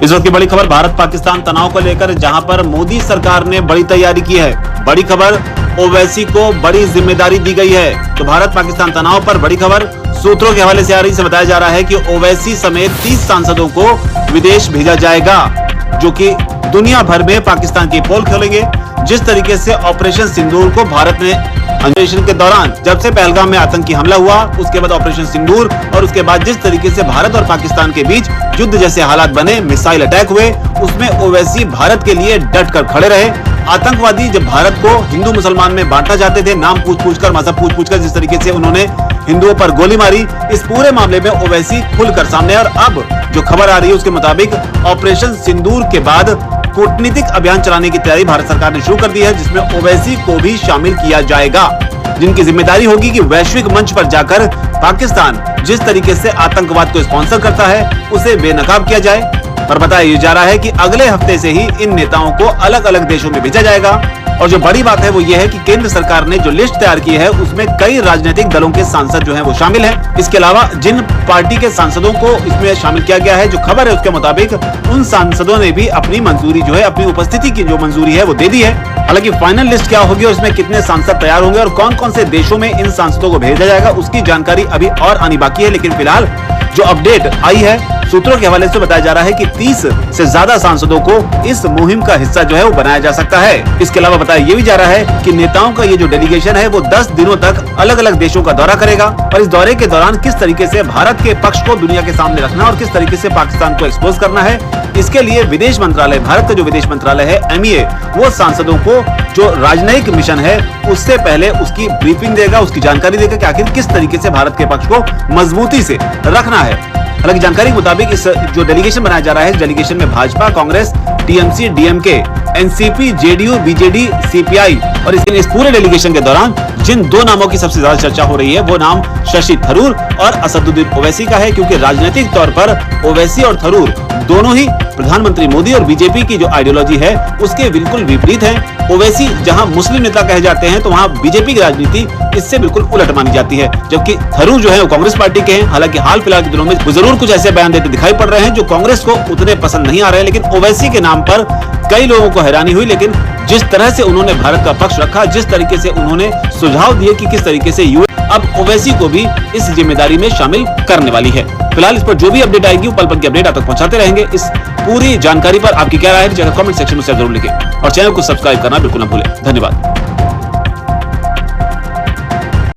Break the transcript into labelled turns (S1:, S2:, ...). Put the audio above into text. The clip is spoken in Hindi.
S1: इस वक्त की बड़ी खबर भारत पाकिस्तान तनाव को लेकर, जहां पर मोदी सरकार ने बड़ी तैयारी की है। बड़ी खबर, ओवैसी को बड़ी जिम्मेदारी दी गई है। तो भारत पाकिस्तान तनाव पर बड़ी खबर सूत्रों के हवाले से आ रही से बताया जा रहा है कि ओवैसी समेत 30 सांसदों को विदेश भेजा जाएगा, जो कि दुनिया भर में पाकिस्तान की पोल खोलेंगे। जिस तरीके से ऑपरेशन सिंदूर को भारत ने ऑपरेशन के दौरान, जब से पहलगाम में आतंकी हमला हुआ, उसके बाद ऑपरेशन सिंदूर, और उसके बाद जिस तरीके से भारत और पाकिस्तान के बीच युद्ध जैसे हालात बने, मिसाइल अटैक हुए, उसमें ओवैसी भारत के लिए डट कर खड़े रहे। आतंकवादी जब भारत को हिंदू मुसलमान में बांटा जाते थे, नाम पूछ कर, मजहब पूछ कर, जिस तरीके से उन्होंने हिंदुओं पर गोली मारी, इस पूरे मामले में ओवैसी खुलकर सामने। और अब जो खबर आ रही है उसके मुताबिक ऑपरेशन सिंदूर के बाद कूटनीतिक अभियान चलाने की तैयारी भारत सरकार ने शुरू कर दी है, जिसमें ओवैसी को भी शामिल किया जाएगा, जिनकी जिम्मेदारी होगी कि वैश्विक मंच पर जाकर पाकिस्तान जिस तरीके से आतंकवाद को स्पॉन्सर करता है, उसे बेनकाब किया जाए। और बताया जा रहा है कि अगले हफ्ते से ही इन नेताओं को अलग अलग देशों में भेजा जाएगा। और जो बड़ी बात है वो ये है कि केंद्र सरकार ने जो लिस्ट तैयार की है, उसमें कई राजनीतिक दलों के सांसद जो हैं वो शामिल हैं। इसके अलावा जिन पार्टी के सांसदों को इसमें शामिल किया गया है, जो खबर है उसके मुताबिक उन सांसदों ने भी अपनी मंजूरी जो है, अपनी उपस्थिति की जो मंजूरी है वो दे दी है। हालांकि फाइनल लिस्ट क्या होगी और उसमें कितने सांसद तैयार होंगे और कौन कौन से देशों में इन सांसदों को भेजा जाएगा, उसकी जानकारी अभी और आनी बाकी है। लेकिन फिलहाल जो अपडेट आई है सूत्रों के हवाले से बताया जा रहा है कि 30 से ज्यादा सांसदों को इस मुहिम का हिस्सा जो है वो बनाया जा सकता है। इसके अलावा बताया ये भी जा रहा है कि नेताओं का ये जो डेलीगेशन है वो 10 दिनों तक अलग अलग देशों का दौरा करेगा, और इस दौरे के दौरान किस तरीके से भारत के पक्ष को दुनिया के सामने रखना और किस तरीके से पाकिस्तान को एक्सपोज करना है, इसके लिए विदेश मंत्रालय, भारत का जो विदेश मंत्रालय है MEA, वो सांसदों को जो राजनयिक मिशन है उससे पहले उसकी ब्रीफिंग देगा, उसकी जानकारी देगा कि आखिर किस तरीके से भारत के पक्ष को मजबूती से रखना है। हालांकि जानकारी के मुताबिक इस जो डेलीगेशन बनाया जा रहा है, इस डेलीगेशन में Bhajpa, Congress, TMC, DMK, NCP, JDU, BJD, CPI, और इस पूरे डेलीगेशन के दौरान जिन दो नामों की सबसे ज्यादा चर्चा हो रही है वो नाम शशि थरूर और असदुद्दीन ओवैसी का है, क्योंकि राजनीतिक तौर पर ओवैसी और थरूर दोनों ही प्रधानमंत्री मोदी और बीजेपी की जो आइडियोलॉजी है उसके बिल्कुल विपरीत हैं। ओवैसी जहां मुस्लिम नेता कहे जाते हैं तो वहां बीजेपी की राजनीति इससे बिल्कुल उलट मानी जाती है, जबकि थरूर जो है वो कांग्रेस पार्टी के हैं। हालांकि हाल फिलहाल के दिनों में वो जरूर कुछ ऐसे बयान देते दिखाई पड़ रहे हैं जो कांग्रेस को उतने पसंद नहीं आ रहे हैं, लेकिन ओवैसी के नाम पर कई लोगों को हैरानी हुई। लेकिन जिस तरह से उन्होंने भारत का पक्ष रखा, जिस तरीके से उन्होंने सुझाव दिए कि किस तरीके से अब ओवैसी को भी इस जिम्मेदारी में शामिल करने वाली है। फिलहाल इस पर जो भी अपडेट आएगी वो पल पल की अपडेट आप तक पहुंचाते रहेंगे। इस पूरी जानकारी पर आपकी क्या राय है, कमेंट सेक्शन में जरूर लिखें और चैनल को सब्सक्राइब करना बिल्कुल न भूलें। धन्यवाद।